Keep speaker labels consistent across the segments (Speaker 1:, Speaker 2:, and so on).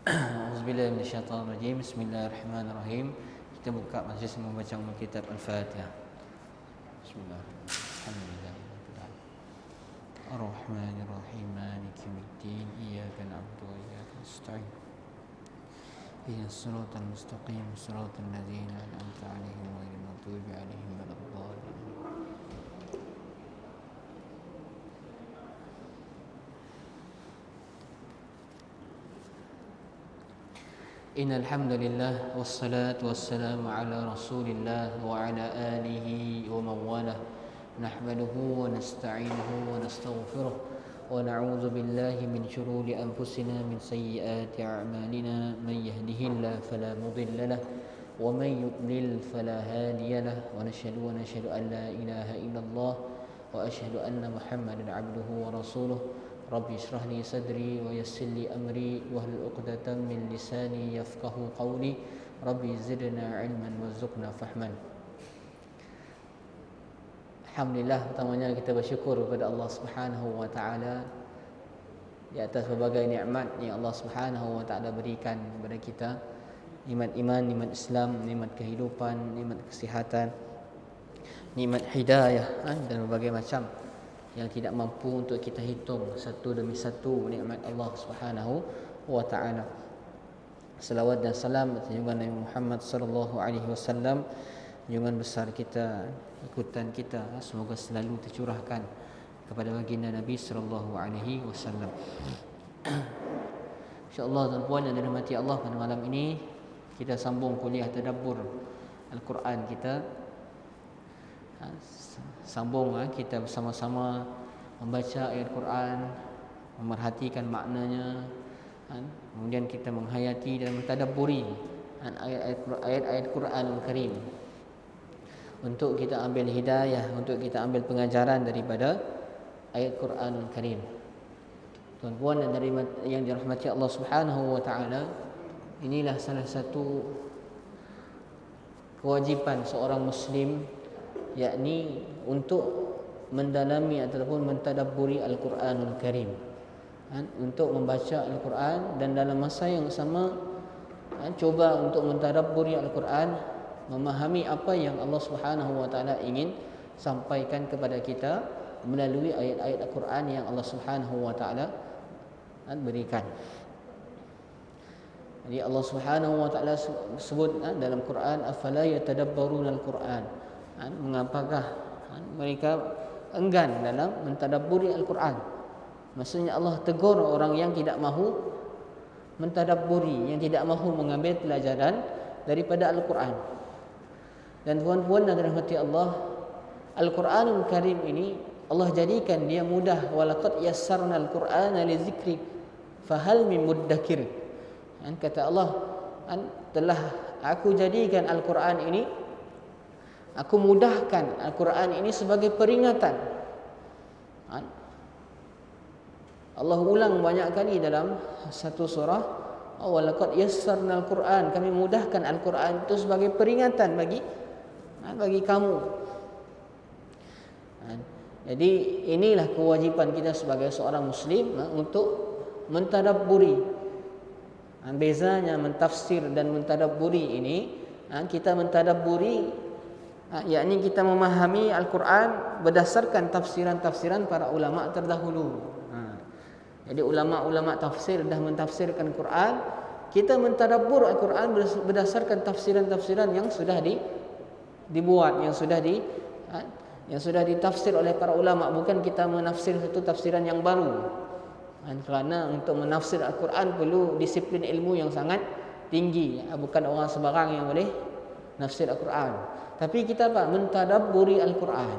Speaker 1: Auzubillahi minasyaitonirrajim. Bismillahirrahmanirrahim. Kita buka majlis membaca kitab Al-Fatihah. Bismillahirrahmanirrahim. Ar-Rahmanirrahim. Maliki yaumiddin. Iyyaka na'budu wa iyyaka nasta'in. Ihdinas siratal mustaqim. Siratal ladzina an'amta 'alaihim ghairil maghdubi 'alaihim waladdallin. Innal hamdalillah wassalatu wassalamu ala Rasulillah wa ala alihi wa man walah. Nahmaduhu wa nasta'inuhu wa nastaghfiruh wa na'udzu billahi min shururi anfusina min sayyiati a'malina. Man yahdihillahu fala mudilla lahu wa man yudlil fala hadiya lahu. Wa nashhadu an la ilaha illallah wa ashhadu anna Muhammadan 'abduhu wa rasuluh. Rabbi ishrah li sadri wa yassir li amri wahlul 'uqdatam min lisani yafqahu qawli. Rabbi zidna 'ilman warzuqna fahman. Alhamdulillah, pertamanya kita bersyukur kepada Allah Subhanahu wa taala di atas berbagai nikmat yang Allah Subhanahu wa taala berikan kepada kita. Nikmat iman, nikmat Islam, nikmat kehidupan, nikmat kesihatan, nikmat hidayah dan berbagai macam yang tidak mampu untuk kita hitung satu demi satu nikmat Allah Subhanahu wa taala. Selawat dan salam atas junjungan Nabi Muhammad sallallahu alaihi wasallam, junjungan besar kita, ikutan kita, semoga selalu tercurahkan kepada baginda Nabi sallallahu alaihi wasallam. Insya-Allah tuan-puan yang dirahmati Allah, pada malam ini kita sambung kuliah tadabbur Al-Quran kita. Sambung kita bersama-sama membaca ayat Quran, memerhatikan maknanya, kemudian kita menghayati dan mentadabburi ayat-ayat Quranul Karim untuk kita ambil hidayah, untuk kita ambil pengajaran daripada ayat Quranul Karim. Tuan-puan yang dirahmati Allah Subhanahu wa taala, inilah salah satu kewajipan seorang muslim, yakni untuk mendalami ataupun mentadabburi Al-Quranul Karim, untuk membaca Al-Quran dan dalam masa yang sama cuba untuk mentadabburi Al-Quran, memahami apa yang Allah Subhanahu wa taala ingin sampaikan kepada kita melalui ayat-ayat Al-Quran yang Allah Subhanahu wa taala berikan. Jadi Allah Subhanahu wa taala sebut dalam Quran, afala yatadabbaruna al-Quran, mengapakah mereka enggan dalam mentadabburi Al-Quran. Maksudnya Allah tegur orang yang tidak mahu mentadabburi, yang tidak mahu mengambil pelajaran daripada Al-Quran. Dan tuan-puan dan dirahmati Allah, Al-Quranul Karim ini Allah jadikan dia mudah. Walaqad yassarna al-Qur'ana lizikri fahal min muddakir. Kata Allah, telah aku jadikan Al-Quran ini, aku mudahkan Al-Quran ini sebagai peringatan. Allah ulang banyak kali dalam satu surah, walaqad yassarna al-Quran, kami mudahkan Al-Quran itu sebagai peringatan bagi kamu. Jadi inilah kewajipan kita sebagai seorang muslim untuk mentadabburi. Bezanya mentafsir dan mentadabburi ini, kita mentadabburi yakni kita memahami Al-Quran berdasarkan tafsiran-tafsiran para ulama terdahulu. Jadi ulama-ulama tafsir dah mentafsirkan Quran, kita mentadabbur Al-Quran berdasarkan tafsiran-tafsiran yang sudah dibuat, yang sudah ditafsir oleh para ulama, bukan kita menafsir satu tafsiran yang baru. Kerana untuk menafsir Al-Quran perlu disiplin ilmu yang sangat tinggi, bukan orang sebarang yang boleh nafsir Al-Quran. Tapi kita mentadabburi Al-Quran.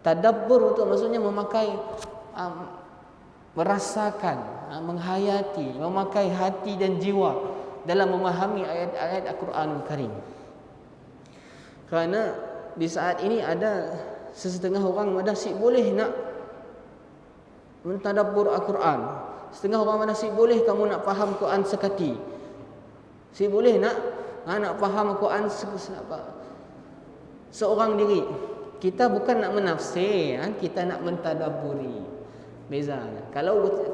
Speaker 1: Tadabbur itu maksudnya memakai, merasakan, menghayati, memakai hati dan jiwa dalam memahami ayat-ayat Al-Quranul Karim. Kerana di saat ini ada sesetengah orang masih boleh nak mentadabbur Al-Quran. Setengah orang masih boleh kamu nak faham Quran sekati. Si boleh nak faham Quran seorang diri. Kita bukan nak menafsir, kita nak mentadabburi. Beza.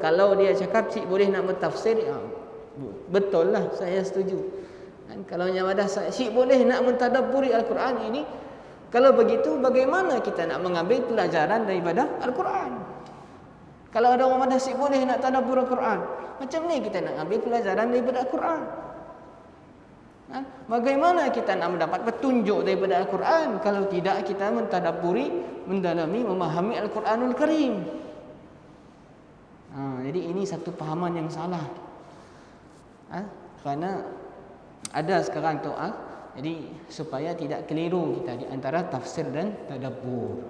Speaker 1: Kalau dia cakap cik boleh nak mentafsir, Betul lah, saya setuju. Dan kalau yang ada syik boleh nak mentadabburi Al-Quran ini, kalau begitu bagaimana kita nak mengambil pelajaran daripada Al-Quran? Kalau ada orang syik boleh nak tadabbur Al-Quran, macam ni kita nak ambil pelajaran daripada Al-Quran. Bagaimana kita nak mendapat petunjuk daripada Al-Quran kalau tidak kita mentadabburi, mendalami, memahami Al-Quranul Karim? Jadi ini satu pahaman yang salah. Kerana ada sekarang tu, jadi supaya tidak keliru kita di antara tafsir dan tadabbur.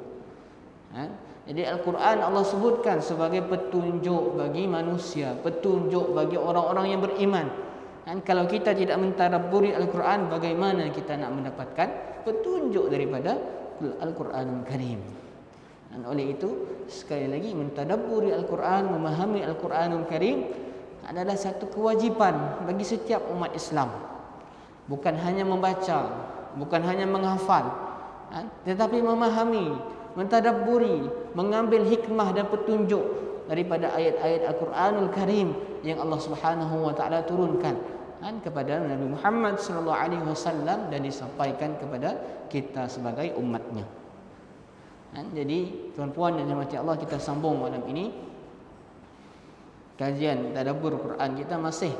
Speaker 1: Jadi Al-Quran Allah sebutkan sebagai petunjuk bagi manusia, petunjuk bagi orang-orang yang beriman. Kalau kita tidak mentadabburi Al-Quran, bagaimana kita nak mendapatkan petunjuk daripada Al-Quranul Karim? Dan oleh itu, sekali lagi, mentadabburi Al-Quran, memahami Al-Quranul Karim adalah satu kewajipan bagi setiap umat Islam. Bukan hanya membaca, bukan hanya menghafal, tetapi memahami, mentadabburi, mengambil hikmah dan petunjuk daripada ayat-ayat Al-Quranul Karim yang Allah Subhanahu wa taala turunkan kepada Nabi Muhammad sallallahu alaihi wasallam dan disampaikan kepada kita sebagai umatnya. Jadi tuan-puan dan dirahmati Allah, kita sambung malam ini kajian tadabbur Quran kita masih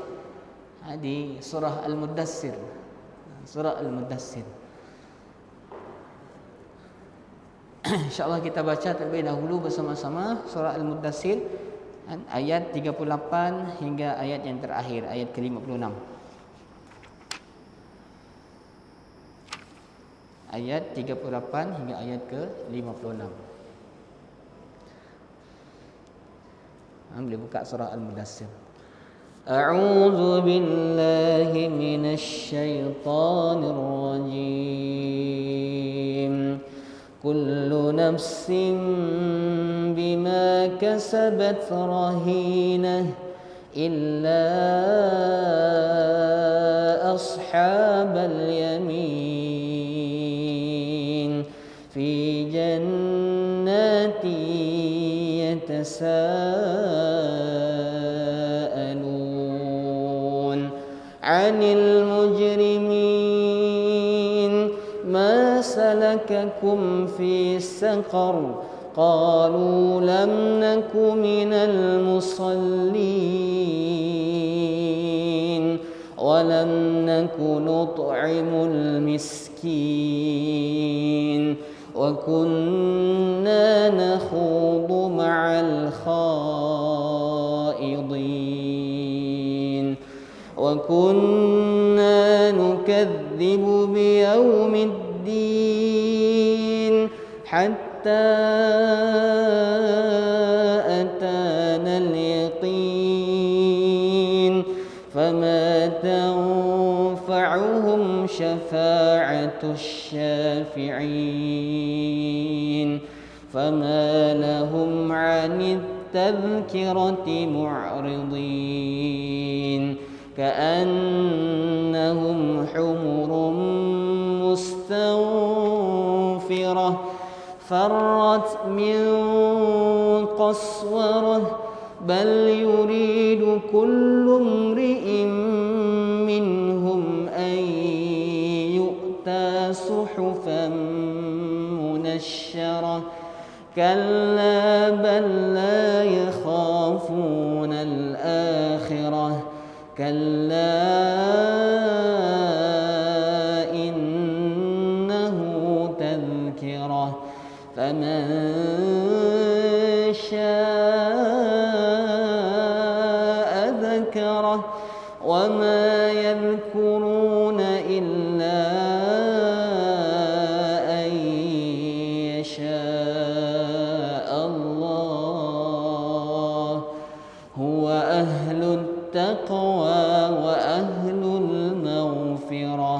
Speaker 1: di surah Al-Muddassir. Surah Al-Muddassir. InsyaAllah kita baca terlebih dahulu bersama-sama surah Al-Muddassir, ayat 38 hingga ayat yang terakhir, ayat ke-56. Ayat 38 hingga ayat ke-56. Boleh buka surah Al-Muddassir. A'udzu billahi minasy syaithanir rajim. Kullu nafsin bima kasabat rahinah illa ashabal yamin fi jannati yatasaalun 'anil mujrimin ma salakakum fi saqar qalu lam naku minal musallin wa lam naku nut'imul miskin wa kunna nakhudu ma'al khaidin wa kunna nukadzibu biyaumiddin hatta atana al-yaqin fama tanfa'uhum syafa'atus syafi'in fama lahum 'anit tadhkirati mu'ridin ka'annahum humurum mustanfirah فرت من قسورة بل يريد كل امرئ منهم أن يؤتى صحفا منشرة كلا بل لا يخافون الآخرة كلا إنه تذكرة فمن شاء ذكره وما يذكرون إلا أن يشاء الله هو أهل التقوى وأهل المغفرة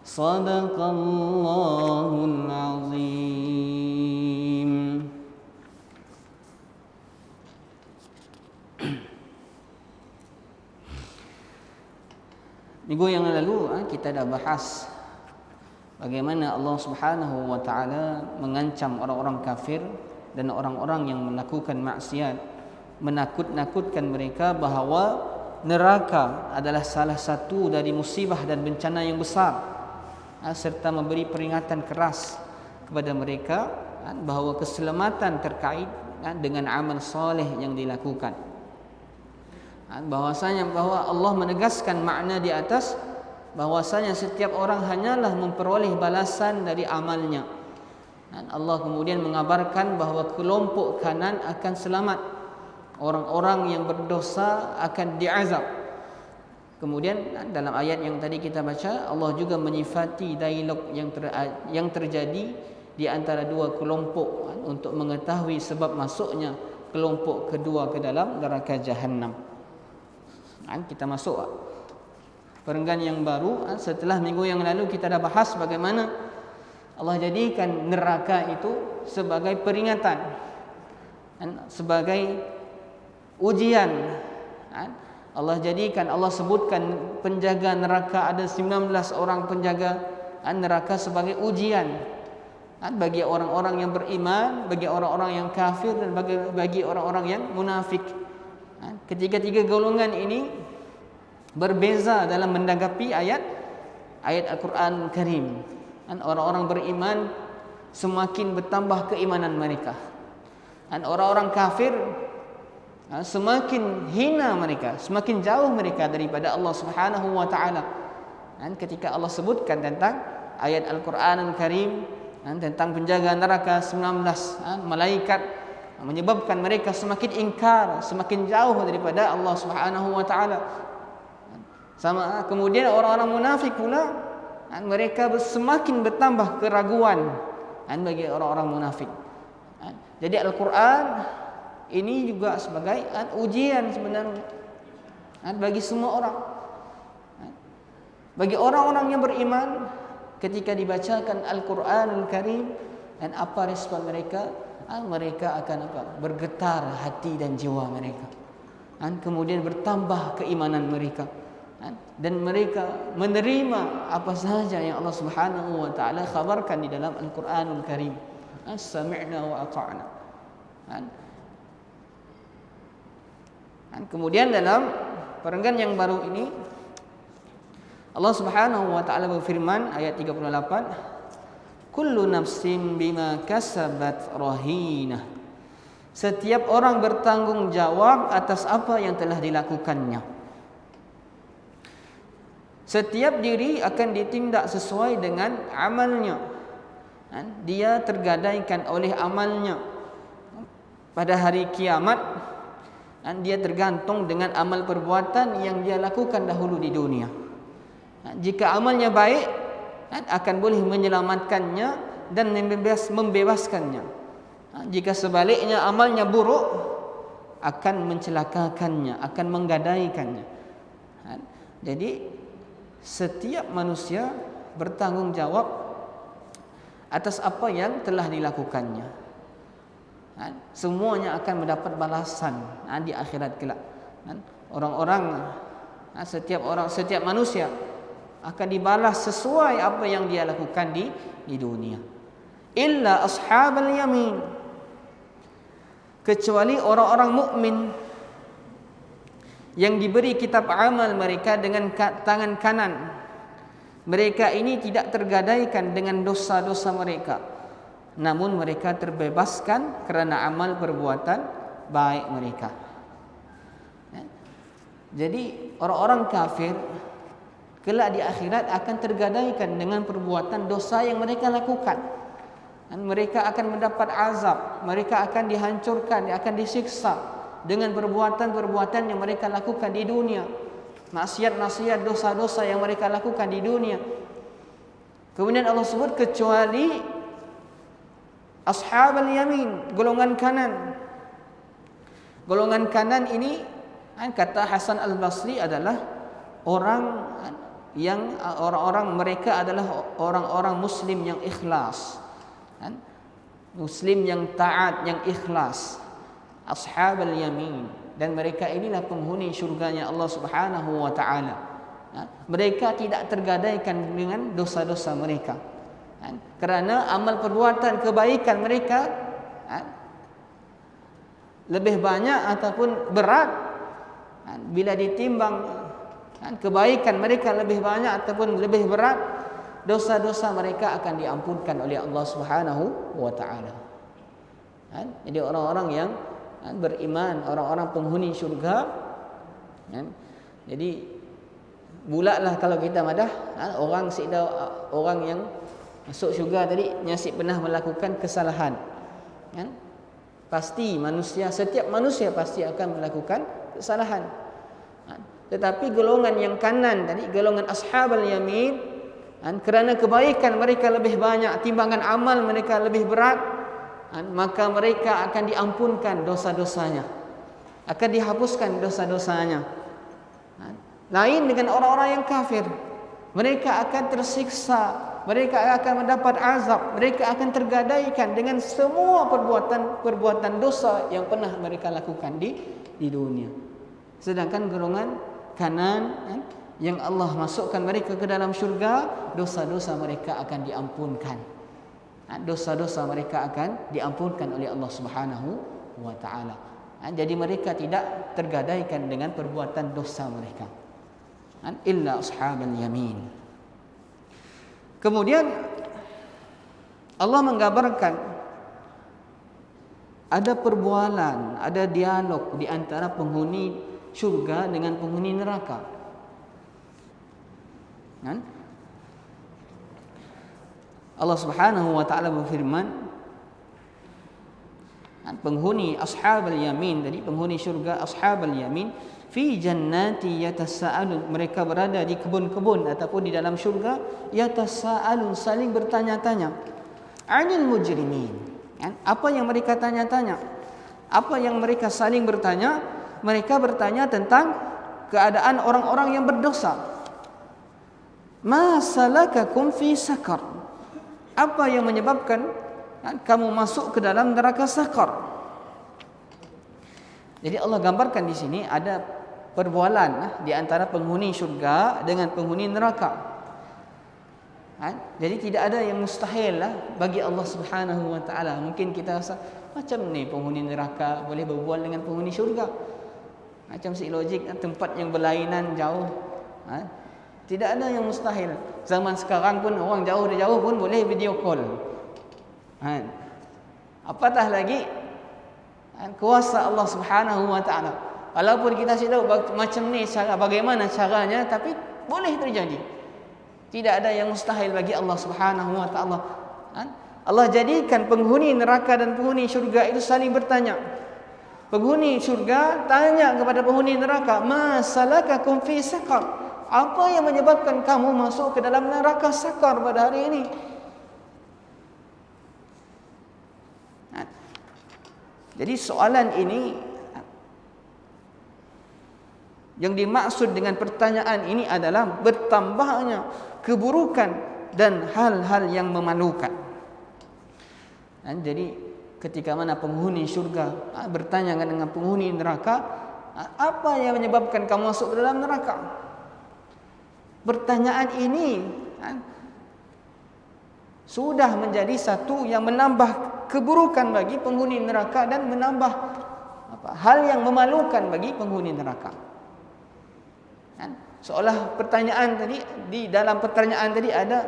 Speaker 1: صدق الله العظيم. Minggu yang lalu kita dah bahas bagaimana Allah Subhanahu wa taala mengancam orang-orang kafir dan orang-orang yang melakukan maksiat, menakut-nakutkan mereka bahawa neraka adalah salah satu dari musibah dan bencana yang besar, serta memberi peringatan keras kepada mereka bahawa keselamatan terkait dengan amal soleh yang dilakukan. Bahwasanya bahawa Allah menegaskan makna di atas, bahwasanya setiap orang hanyalah memperoleh balasan dari amalnya. Dan Allah kemudian mengabarkan bahawa kelompok kanan akan selamat, orang-orang yang berdosa akan diazab. Kemudian dalam ayat yang tadi kita baca, Allah juga menyifati dialog yang terjadi di antara dua kelompok untuk mengetahui sebab masuknya kelompok kedua ke dalam neraka Jahannam. Kita masuk perenggan yang baru. Setelah minggu yang lalu kita dah bahas bagaimana Allah jadikan neraka itu sebagai peringatan, sebagai ujian. Allah jadikan, Allah sebutkan penjaga neraka ada 19 orang penjaga neraka sebagai ujian bagi orang-orang yang beriman, bagi orang-orang yang kafir, dan bagi orang-orang yang munafik. Ketiga-tiga golongan ini berbeza dalam menanggapi ayat Al-Quran Karim. Orang-orang beriman semakin bertambah keimanan mereka, dan orang-orang kafir semakin hina mereka, semakin jauh mereka daripada Allah Subhanahu wa taala. Ketika Allah sebutkan tentang ayat Al-Quran Karim tentang penjaga neraka 19 malaikat, menyebabkan mereka semakin ingkar, semakin jauh daripada Allah Subhanahu wa taala. Sama kemudian orang-orang munafik pula, mereka semakin bertambah keraguan bagi orang-orang munafik. Jadi Al-Quran ini juga sebagai ujian sebenarnya bagi semua orang. Bagi orang-orang yang beriman, ketika dibacakan Al-Quranul Karim, dan apa respon mereka? Mereka akan bergetar hati dan jiwa mereka. Kemudian bertambah keimanan mereka, dan mereka menerima apa sahaja yang Allah Subhanahu wa taala khabarkan di dalam Al-Quranul Karim. Sami'na wa ata'na. Kemudian dalam perenggan yang baru ini Allah Subhanahu wa taala berfirman ayat 38, kullu nafsin bima kasabat rahinah. Setiap orang bertanggung jawab atas apa yang telah dilakukannya. Setiap diri akan ditindak sesuai dengan amalnya. Dia tergadaikan oleh amalnya. Pada hari kiamat, dia tergantung dengan amal perbuatan yang dia lakukan dahulu di dunia. Jika amalnya baik, akan boleh menyelamatkannya dan membebaskannya. Jika sebaliknya amalnya buruk, akan mencelakakannya, akan menggadaikannya. Jadi setiap manusia bertanggung jawab atas apa yang telah dilakukannya. Semuanya akan mendapat balasan di akhirat kelak. Orang-orang, setiap manusia akan dibalas sesuai apa yang dia lakukan di dunia. Illa ashabal yamin, kecuali orang-orang mukmin yang diberi kitab amal mereka dengan tangan kanan. Mereka ini tidak tergadaikan dengan dosa-dosa mereka, namun mereka terbebaskan kerana amal perbuatan baik mereka. Jadi orang-orang kafir kelak di akhirat akan tergadaikan dengan perbuatan dosa yang mereka lakukan, dan mereka akan mendapat azab, mereka akan dihancurkan, akan disiksa dengan perbuatan-perbuatan yang mereka lakukan di dunia, maksiat-maksiat, dosa-dosa yang mereka lakukan di dunia. Kemudian Allah sebut kecuali ashabul yamin, golongan kanan. Golongan kanan ini, kata Hasan Al-Basri, adalah orang-orang mereka adalah orang-orang muslim yang ikhlas, muslim yang taat, yang ikhlas. Ashabul yamin, dan mereka inilah penghuni syurganya Allah Subhanahu wa taala. Mereka tidak tergadaikan dengan dosa-dosa mereka, kerana amal perbuatan kebaikan mereka lebih banyak ataupun berat bila ditimbang kebaikan mereka lebih banyak ataupun lebih berat, dosa-dosa mereka akan diampunkan oleh Allah Subhanahu wa taala. Jadi orang-orang yang beriman, orang-orang penghuni syurga, jadi bulatlah kalau kita madah orang yang masuk syurga tadi nyasib pernah melakukan kesalahan. Pasti setiap manusia pasti akan melakukan kesalahan. Tetapi golongan yang kanan tadi, golongan ashabul yamin, kerana kebaikan mereka lebih banyak, timbangan amal mereka lebih berat, maka mereka akan diampunkan dosa-dosanya, akan dihapuskan dosa-dosanya. Lain dengan orang-orang yang kafir, mereka akan tersiksa, mereka akan mendapat azab, mereka akan tergadaikan dengan semua perbuatan dosa yang pernah mereka lakukan di dunia. Sedangkan golongan kanan yang Allah masukkan mereka ke dalam syurga, dosa-dosa mereka akan diampunkan. Dosa-dosa mereka akan diampunkan oleh Allah Subhanahu wa taala. Jadi mereka tidak tergadaikan dengan perbuatan dosa mereka. Illa ashabal yamin. Kemudian Allah menggambarkan ada perbualan, ada dialog di antara penghuni syurga dengan penghuni neraka. Allah Subhanahu wa taala berfirman, penghuni ashabul yamin tadi, penghuni syurga ashabul yamin, fi jannati yatasaalun, mereka berada di kebun-kebun ataupun di dalam syurga, yatasaalun, saling bertanya-tanya, anil mujrimin, apa yang mereka tanya-tanya, apa yang mereka saling bertanya, mereka bertanya tentang keadaan orang-orang yang berdosa. Ma salakakum fi sakar, apa yang menyebabkan kamu masuk ke dalam neraka sakar. Jadi Allah gambarkan di sini ada perbualan di antara penghuni syurga dengan penghuni neraka. Jadi tidak ada yang mustahil bagi Allah Subhanahu wa taala. Mungkin kita rasa macam ni penghuni neraka boleh berbual dengan penghuni syurga. Macam si logik, tempat yang berlainan jauh. Tidak ada yang mustahil. Zaman sekarang pun orang jauh pun boleh video call. Apatah lagi kuasa Allah Subhanahu wa taala. Walaupun kita tidak tahu macam ni bagaimana caranya, tapi boleh terjadi. Tidak ada yang mustahil bagi Allah Subhanahu wa taala. Allah jadikan penghuni neraka dan penghuni syurga itu saling bertanya. Penghuni syurga tanya kepada penghuni neraka, "Ma salakakum fi saqar?" Apa yang menyebabkan kamu masuk ke dalam neraka sakar pada hari ini? Jadi soalan ini, yang dimaksud dengan pertanyaan ini adalah bertambahnya keburukan dan hal-hal yang memalukan. Jadi ketika mana penghuni syurga bertanya dengan penghuni neraka, apa yang menyebabkan kamu masuk ke dalam neraka? Pertanyaan ini sudah menjadi satu yang menambah keburukan bagi penghuni neraka dan menambah hal yang memalukan bagi penghuni neraka. Seolah pertanyaan tadi, di dalam pertanyaan tadi ada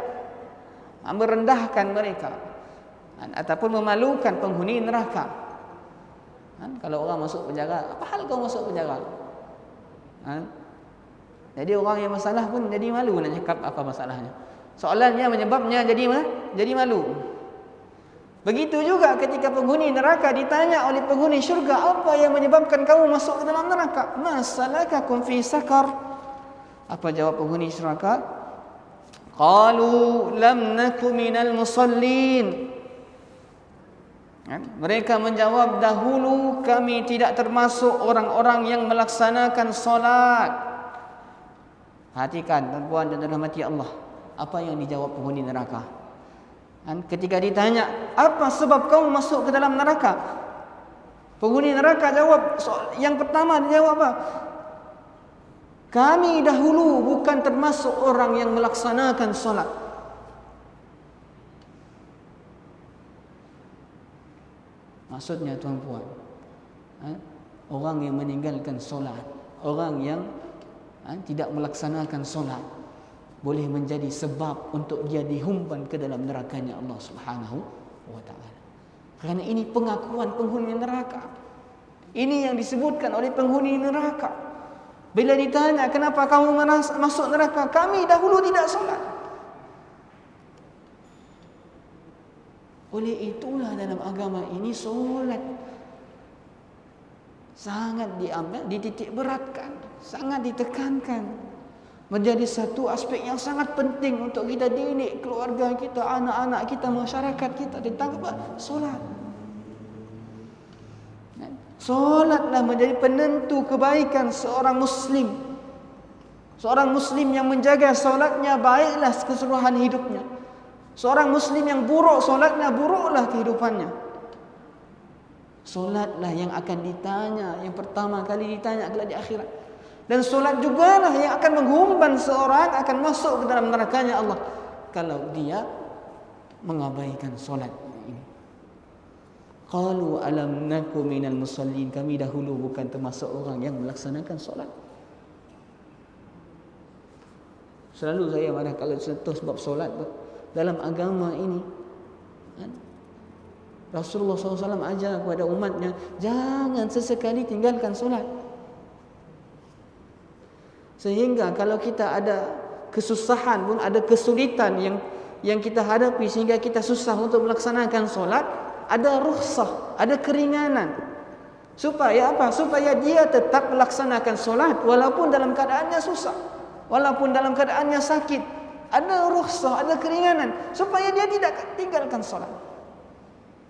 Speaker 1: merendahkan mereka ataupun memalukan penghuni neraka. Kalau orang masuk penjara, apa hal kau masuk penjara? Jadi orang yang masalah pun jadi malu nak cakap apa masalahnya. Soalannya menyebabnya jadi malu. Begitu juga ketika penghuni neraka ditanya oleh penghuni syurga, apa yang menyebabkan kamu masuk ke dalam neraka? Masalakakum fi sakar? Apa jawab penghuni neraka? Qalu lam naku minal musallin. Mereka menjawab, dahulu kami tidak termasuk orang-orang yang melaksanakan solat. Perhatikan tuan-tuan dan rahmati Allah, apa yang dijawab penghuni neraka. Ketika ditanya, apa sebab kamu masuk ke dalam neraka? Penghuni neraka jawab, yang pertama dia jawab apa? Kami dahulu bukan termasuk orang yang melaksanakan solat. Maksudnya tuan-tuan, orang yang meninggalkan solat, orang yang tidak melaksanakan solat boleh menjadi sebab untuk dia dihumban ke dalam nerakanya Allah Subhanahu wa taala. Kerana ini pengakuan penghuni neraka. Ini yang disebutkan oleh penghuni neraka. Bila ditanya, kenapa kamu masuk neraka? Kami dahulu tidak solat. Oleh itulah dalam agama ini solat sangat diambil, dititik beratkan, sangat ditekankan. Menjadi satu aspek yang sangat penting untuk kita didik keluarga kita, anak-anak kita, masyarakat kita tentang apa? Solat. Solatlah menjadi penentu kebaikan seorang Muslim. Seorang Muslim yang menjaga solatnya baiklah keseluruhan hidupnya. Seorang Muslim yang buruk solatnya, buruklah kehidupannya. Solatlah yang akan ditanya, yang pertama kali ditanya kelak di akhirat. Dan solat jugalah yang akan menghumban seorang akan masuk ke dalam nerakanya Allah kalau dia mengabaikan solat ini. Qalu alam naku minal musallin, kami dahulu bukan termasuk orang yang melaksanakan solat. Selalu saya marah kalau sentuh sebab solat dalam agama ini. Rasulullah SAW ajar kepada umatnya, jangan sesekali tinggalkan solat. Sehingga kalau kita ada kesusahan pun, ada kesulitan yang kita hadapi sehingga kita susah untuk melaksanakan solat, ada rukhsah, ada keringanan. Supaya apa? Supaya dia tetap melaksanakan solat walaupun dalam keadaannya susah, walaupun dalam keadaannya sakit. Ada rukhsah, ada keringanan supaya dia tidak tinggalkan solat.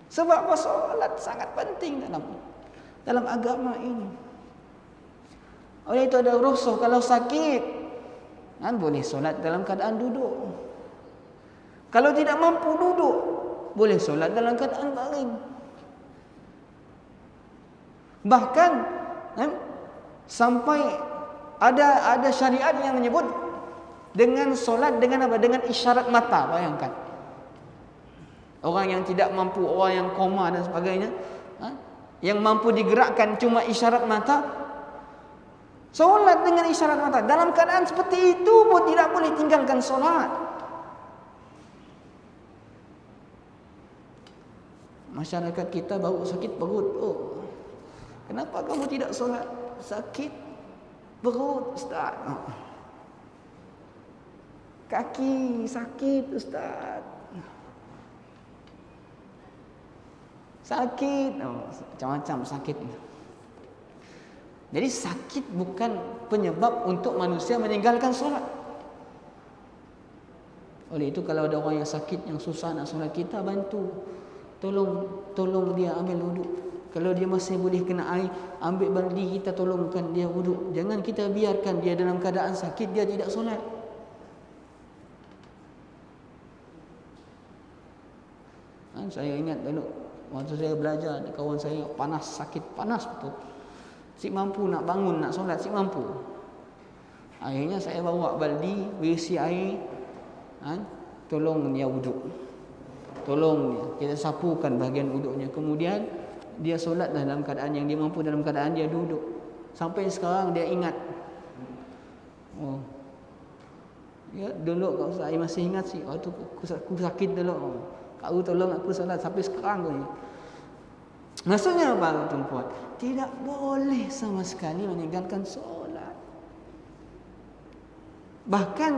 Speaker 1: Sebab apa? Solat sangat penting dalam agama ini. Oleh itu ada rukhsah kalau sakit, boleh solat dalam keadaan duduk. Kalau tidak mampu duduk, boleh solat dalam keadaan baring. Bahkan sampai ada syariat yang menyebut dengan solat dengan apa? Dengan isyarat mata. Bayangkan orang yang tidak mampu, orang yang koma dan sebagainya, yang mampu digerakkan cuma isyarat mata, solat dengan isyarat mata. Dalam keadaan seperti itu pun tidak boleh tinggalkan solat. Masyarakat kita baru sakit perut. Oh, kenapa kamu tidak solat? Sakit perut, Ustaz. Kaki sakit, Ustaz. Sakit. Macam-macam sakit. Jadi sakit bukan penyebab untuk manusia meninggalkan solat. Oleh itu kalau ada orang yang sakit, yang susah nak solat, kita bantu. Tolong dia ambil wuduk. Kalau dia masih boleh kena air, ambil baldi, kita tolongkan dia wuduk. Jangan kita biarkan dia dalam keadaan sakit, dia tidak solat. Saya ingat dulu waktu saya belajar, kawan saya panas, sakit, panas betul. Si mampu nak bangun, nak solat, si mampu. Akhirnya saya bawa baldi, berisi air, tolong dia wuduk. Tolong dia, kita sapukan bahagian wuduknya. Kemudian dia solat dalam keadaan yang dia mampu, dalam keadaan dia duduk. Sampai sekarang dia ingat. Oh, ya dulu kau saya masih ingat sih, waktu aku sakit dulu. Kau tolong aku solat sampai sekarang tu. Maksudnya apa tuan-puan? Tidak boleh sama sekali meninggalkan solat. Bahkan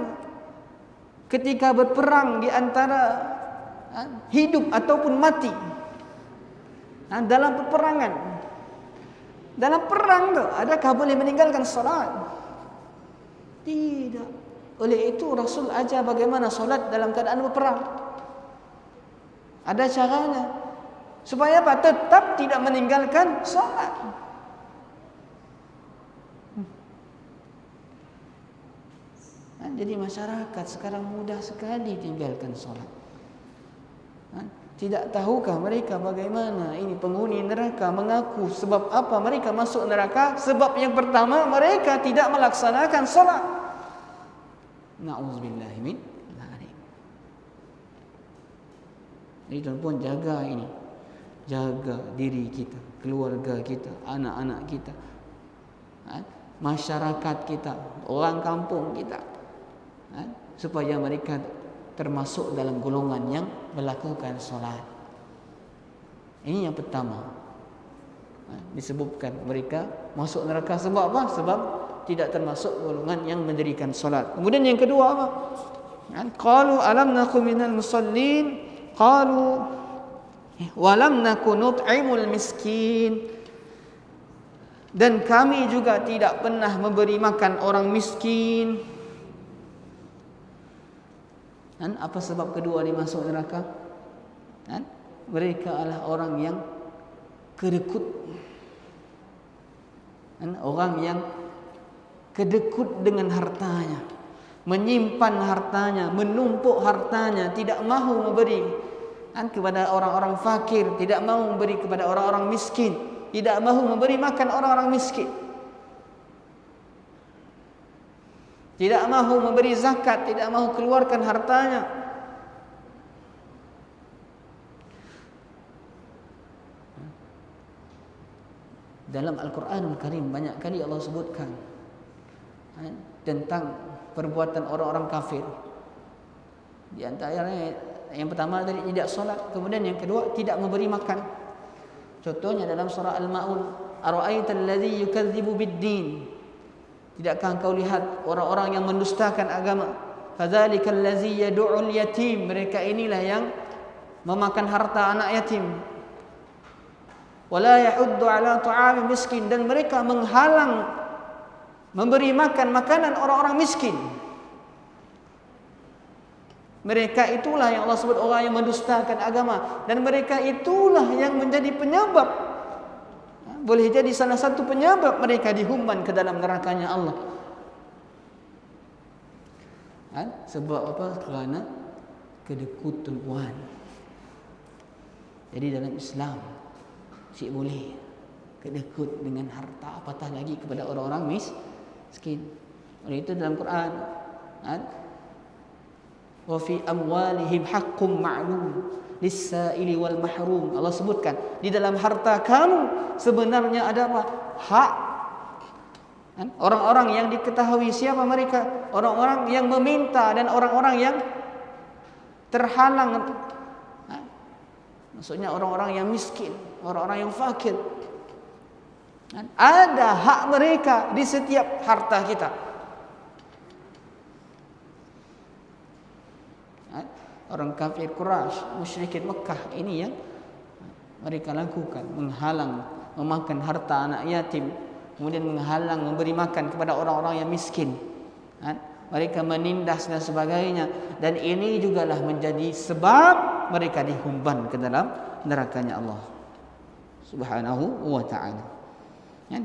Speaker 1: ketika berperang di antara hidup ataupun mati, dalam peperangan, dalam perang tu, adakah boleh meninggalkan solat? Tidak. Oleh itu Rasul ajar bagaimana solat dalam keadaan berperang. Ada caranya. Supaya apa? Tetap tidak meninggalkan solat. Jadi masyarakat sekarang mudah sekali tinggalkan solat. Tidak tahukah mereka bagaimana ini penghuni neraka mengaku sebab apa mereka masuk neraka? Sebab yang pertama, mereka tidak melaksanakan solat. Na'udzubillahi min dzalik. Jadi tuan-puan jaga ini. Jaga diri kita, keluarga kita, anak-anak kita. masyarakat kita, orang kampung kita, supaya mereka termasuk dalam golongan yang melakukan solat. Ini yang pertama. Disebutkan mereka masuk neraka sebab apa? Sebab tidak termasuk golongan yang mendirikan solat. Kemudian yang kedua apa? Qalu alam nakum minal musallin, qalu walam naku nut'imul miskin. Dan kami juga tidak pernah memberi makan orang miskin. Dan apa sebab kedua dia masuk neraka? Mereka adalah orang yang kedekut. Orang yang kedekut dengan hartanya, menyimpan hartanya, menumpuk hartanya, tidak mahu memberi kepada orang-orang fakir, tidak mahu memberi kepada orang-orang miskin, tidak mahu memberi makan orang-orang miskin, tidak mahu memberi zakat, tidak mahu keluarkan hartanya. Dalam Al-Quranul Karim banyak kali Allah sebutkan tentang perbuatan orang-orang kafir. Di antaranya yang pertama tadi tidak solat, kemudian yang kedua tidak memberi makan. Contohnya dalam surah Al-Maun, ara'aital ladzi yukadzibu bid-din. Tidakkah engkau lihat orang-orang yang mendustakan agama? Fadzalikal ladzi yad'ul yatim. Mereka inilah yang memakan harta anak yatim. Wala yahuddu ala ta'ami miskin. Dan mereka menghalang memberi makan makanan orang-orang miskin. Mereka itulah yang Allah sebut orang yang mendustakan agama. Dan mereka itulah yang menjadi penyebab, boleh jadi salah satu penyebab mereka dihumban ke dalam nerakanya Allah. Sebab apa? Kerana kedekutuan. Jadi dalam Islam cik boleh kedekut dengan harta, apatah lagi kepada orang-orang miskin. Oleh itu dalam Quran, wa fi amwalihim haqqum ma'lum lis-sa'ili wal mahrum. Allah sebutkan di dalam harta kamu sebenarnya ada apa? Hak. Orang-orang yang diketahui siapa mereka? Orang-orang yang meminta dan orang-orang yang terhalang. Maksudnya orang-orang yang miskin, orang-orang yang fakir. Ada hak mereka di setiap harta kita. Orang kafir Quraisy, musyrikin Mekah ini yang mereka lakukan, menghalang memakan harta anak yatim, kemudian menghalang memberi makan kepada orang-orang yang miskin. Mereka menindas dan sebagainya, dan ini jugalah menjadi sebab mereka dihumban ke dalam nerakanya Allah Subhanahu wa ta'ala.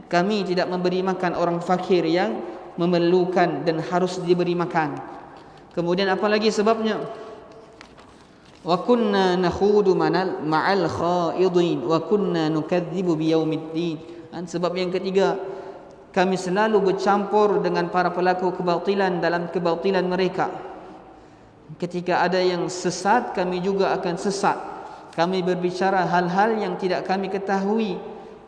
Speaker 1: Kami tidak memberi makan orang fakir yang memerlukan dan harus diberi makan. Kemudian apa lagi sebabnya? Wa kunna nakhudu ma'al khaidin wa kunna nukadzibu biyaumiddin. Sebab yang ketiga, kami selalu bercampur dengan para pelaku kebatilan dalam kebatilan mereka. Ketika ada yang sesat, kami juga akan sesat. Kami berbicara hal-hal yang tidak kami ketahui.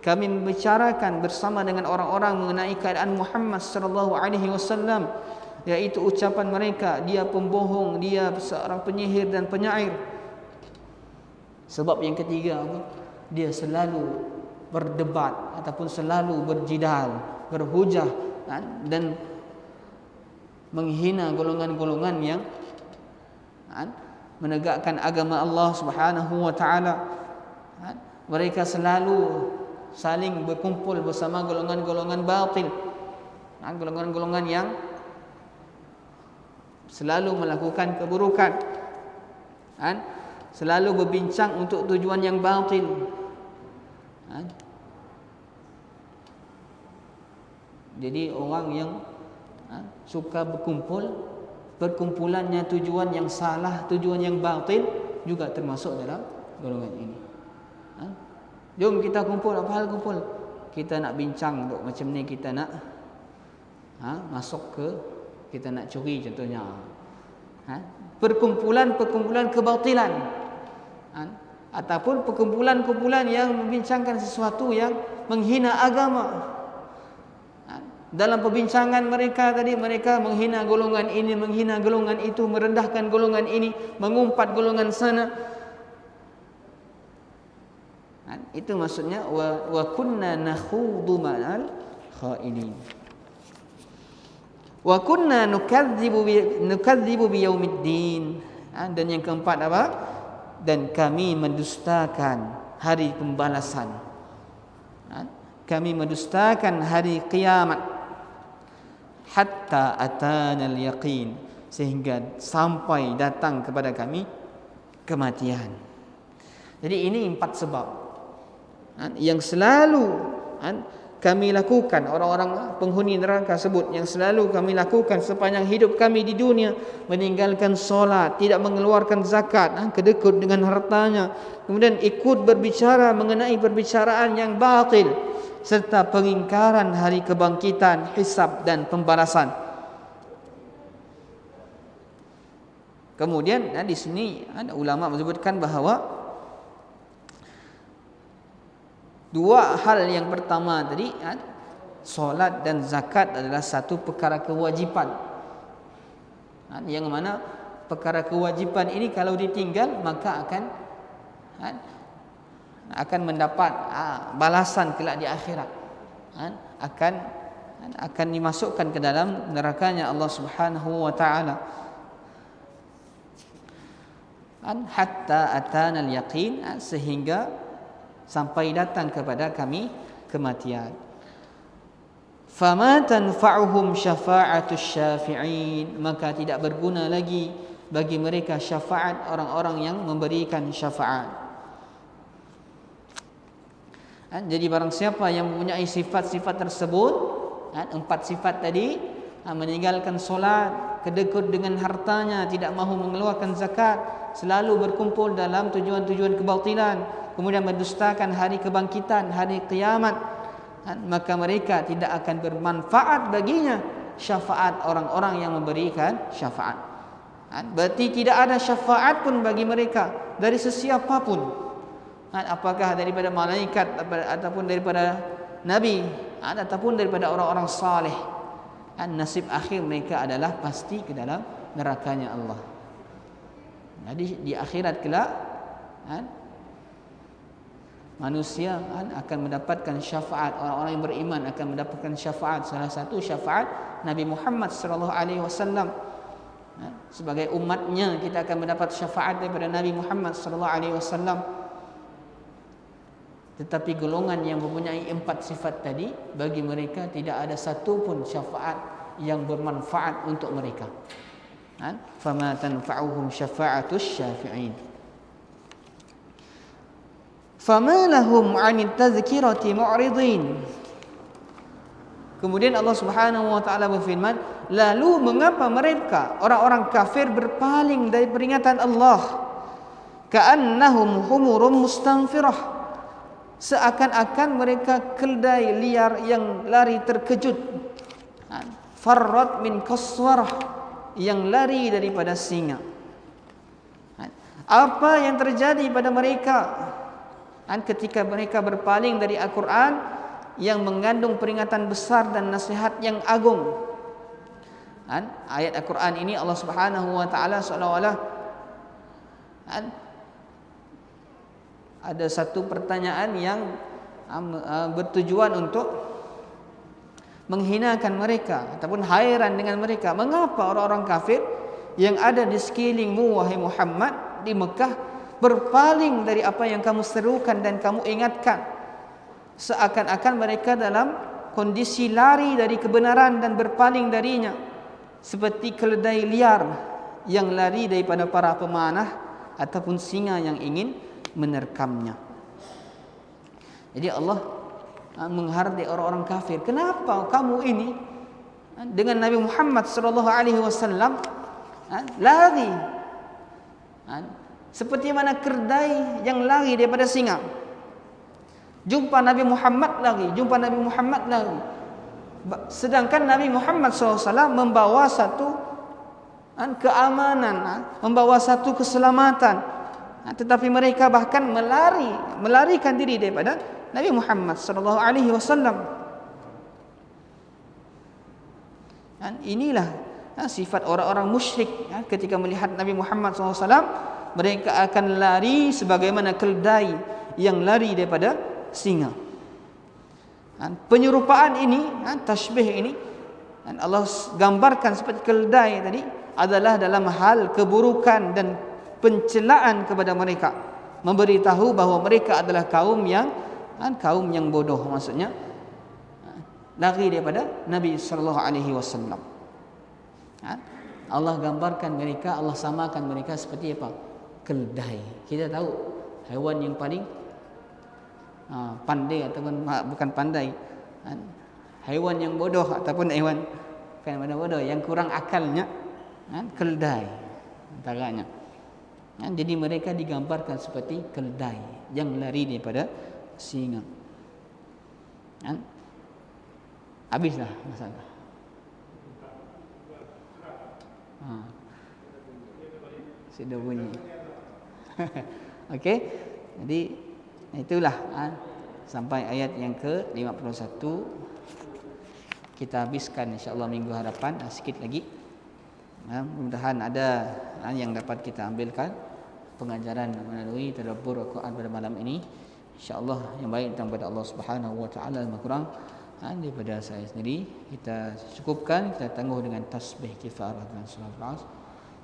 Speaker 1: Kami membicarakan bersama dengan orang-orang mengenai keadaan Muhammad sallallahu alaihi wasallam, yaitu ucapan mereka, dia pembohong, dia seorang penyihir dan penyair. Sebab yang ketiga, dia selalu berdebat ataupun selalu berjidal, berhujah dan menghina golongan-golongan yang menegakkan agama Allah Subhanahu wa taala. Mereka selalu saling berkumpul bersama golongan-golongan batil, golongan-golongan yang selalu melakukan keburukan, selalu berbincang untuk tujuan yang batil. Jadi orang yang suka berkumpul, perkumpulannya tujuan yang salah, tujuan yang batil, juga termasuk dalam golongan ini. Jom kita kumpul, apa hal kumpul? Kita nak bincang duk macam ni, kita nak masuk ke, kita nak curi contohnya. Perkumpulan-perkumpulan kebatilan, ataupun perkumpulan-kumpulan yang membincangkan sesuatu yang menghina agama, dalam perbincangan mereka tadi, mereka menghina golongan ini, menghina golongan itu, merendahkan golongan ini, mengumpat golongan sana. Itu maksudnya wa kunna nakhudu ma'al khailin. Wa kunna nukadzibu biyaumiddin. Dan yang keempat apa? Dan kami mendustakan hari pembalasan. Kami mendustakan hari kiamat. Hatta atana al-yaqin, sehingga sampai datang kepada kami kematian. Jadi ini 4 sebab yang selalu kami lakukan, orang-orang penghuni neraka sebut, yang selalu kami lakukan sepanjang hidup kami di dunia: meninggalkan solat, tidak mengeluarkan zakat, kedekut dengan hartanya, kemudian ikut berbicara mengenai perbicaraan yang batil, serta pengingkaran hari kebangkitan, hisab dan pembalasan. Kemudian di sini ada ulama menyebutkan bahawa 2 hal yang pertama tadi, solat dan zakat adalah satu perkara kewajipan. Yang mana perkara kewajipan ini kalau ditinggal maka akan mendapat balasan kelak di akhirat. Akan dimasukkan ke dalam nerakanya Allah Subhanahu wa taala. Hatta atana al-yaqin, sehingga sampai datang kepada kami kematian. Fama tanfa'uhum syafa'atus syafi'in, maka tidak berguna lagi bagi mereka syafaat orang-orang yang memberikan syafaat. Jadi barang siapa yang mempunyai sifat-sifat tersebut, 4 sifat tadi, meninggalkan solat, kedekut dengan hartanya, tidak mahu mengeluarkan zakat, selalu berkumpul dalam tujuan-tujuan kebatilan, kemudian mendustakan hari kebangkitan, hari kiamat, maka mereka tidak akan bermanfaat baginya syafaat orang-orang yang memberikan syafaat. Berarti tidak ada syafaat pun bagi mereka dari sesiapa pun, apakah daripada malaikat ataupun daripada nabi ataupun daripada orang-orang saleh. Nasib akhir mereka adalah pasti ke dalam nerakanya Allah. Jadi di akhirat kelak manusia akan mendapatkan syafaat, orang-orang yang beriman akan mendapatkan syafaat. Salah satu syafaat Nabi Muhammad sallallahu alaihi wasallam. Sebagai umatnya kita akan mendapat syafaat daripada Nabi Muhammad sallallahu alaihi wasallam. Tetapi golongan yang mempunyai 4 sifat tadi, bagi mereka tidak ada satu pun syafaat yang bermanfaat untuk mereka. Fama tanfa'uhum syafa'atus syafi'in. Fama lahum 'anit tadhkirati mu'ridin. Kemudian Allah Subhanahu wa taala berfirman, lalu mengapa mereka orang-orang kafir berpaling dari peringatan Allah? Ka'annahum humurum mustanfirah, seakan-akan mereka keledai liar yang lari terkejut. Farrat min kaswarah, yang lari daripada singa. Apa yang terjadi pada mereka ketika mereka berpaling dari Al-Quran yang mengandung peringatan besar dan nasihat yang agung? Ayat Al-Quran ini Allah Subhanahu wa taala seolah-olah ada satu pertanyaan yang bertujuan untuk menghinakan mereka ataupun hairan dengan mereka. Mengapa orang-orang kafir yang ada di sekelilingmu wahai Muhammad di Mekah berpaling dari apa yang kamu serukan dan kamu ingatkan? Seakan-akan mereka dalam kondisi lari dari kebenaran dan berpaling darinya, seperti keledai liar yang lari daripada para pemanah ataupun singa yang ingin menerkamnya. Jadi Allah menghardik orang-orang kafir. Kenapa kamu ini dengan Nabi Muhammad sallallahu alaihi wasallam lari seperti mana keledai yang lari daripada singa? Jumpa Nabi Muhammad lari, jumpa Nabi Muhammad lari. Sedangkan Nabi Muhammad SAW membawa satu keamanan, membawa satu keselamatan. Tetapi mereka bahkan melarikan diri daripada Nabi Muhammad sallallahu alaihi wasallam. Inilah sifat orang-orang musyrik ketika melihat Nabi Muhammad SAW, mereka akan lari sebagaimana keldai yang lari daripada singa. Penyerupaan ini, tasbih ini, Allah gambarkan seperti keldai tadi, adalah dalam hal keburukan dan pencelaan kepada mereka, memberitahu bahawa mereka adalah kaum yang bodoh, maksudnya lari daripada Nabi sallallahu alaihi wasallam. Allah gambarkan mereka, Allah samakan mereka seperti apa? Keldai. Kita tahu haiwan yang paling pandai ataupun bukan pandai, haiwan yang bodoh ataupun haiwan bukan bodoh, yang kurang akalnya, keldai antaranya. Jadi mereka digambarkan seperti keldai yang lari daripada singa. Habislah masalah. Sudah bunyi. Okey. Jadi itulah sampai ayat yang ke-51 kita habiskan insya-Allah minggu hadapan, sikit lagi. Mudah-mudahan ada yang dapat kita ambilkan pengajaran melalui tadabbur Al-Quran pada malam ini. InsyaAllah yang baik datang kepada Allah Subhanahu wa taala, yang kurang daripada saya sendiri. Kita cukupkan, kita tangguh dengan tasbih kifarah dan surah Al-As.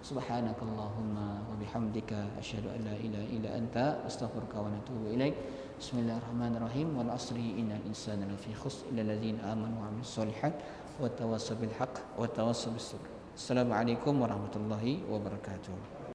Speaker 1: Subhanakallahumma wa bihamdika asyhadu an la ilaha illa anta astaghfiruka wa atubu ilaik. Bismillahirrahmanirrahim. Wal 'asri innal insana lafi khusr illa alladziina aamanu wa 'amilus shalihat wa tawassaw bil haqq wa tawassaw bis sabr. Assalamualaikum warahmatullahi wabarakatuh.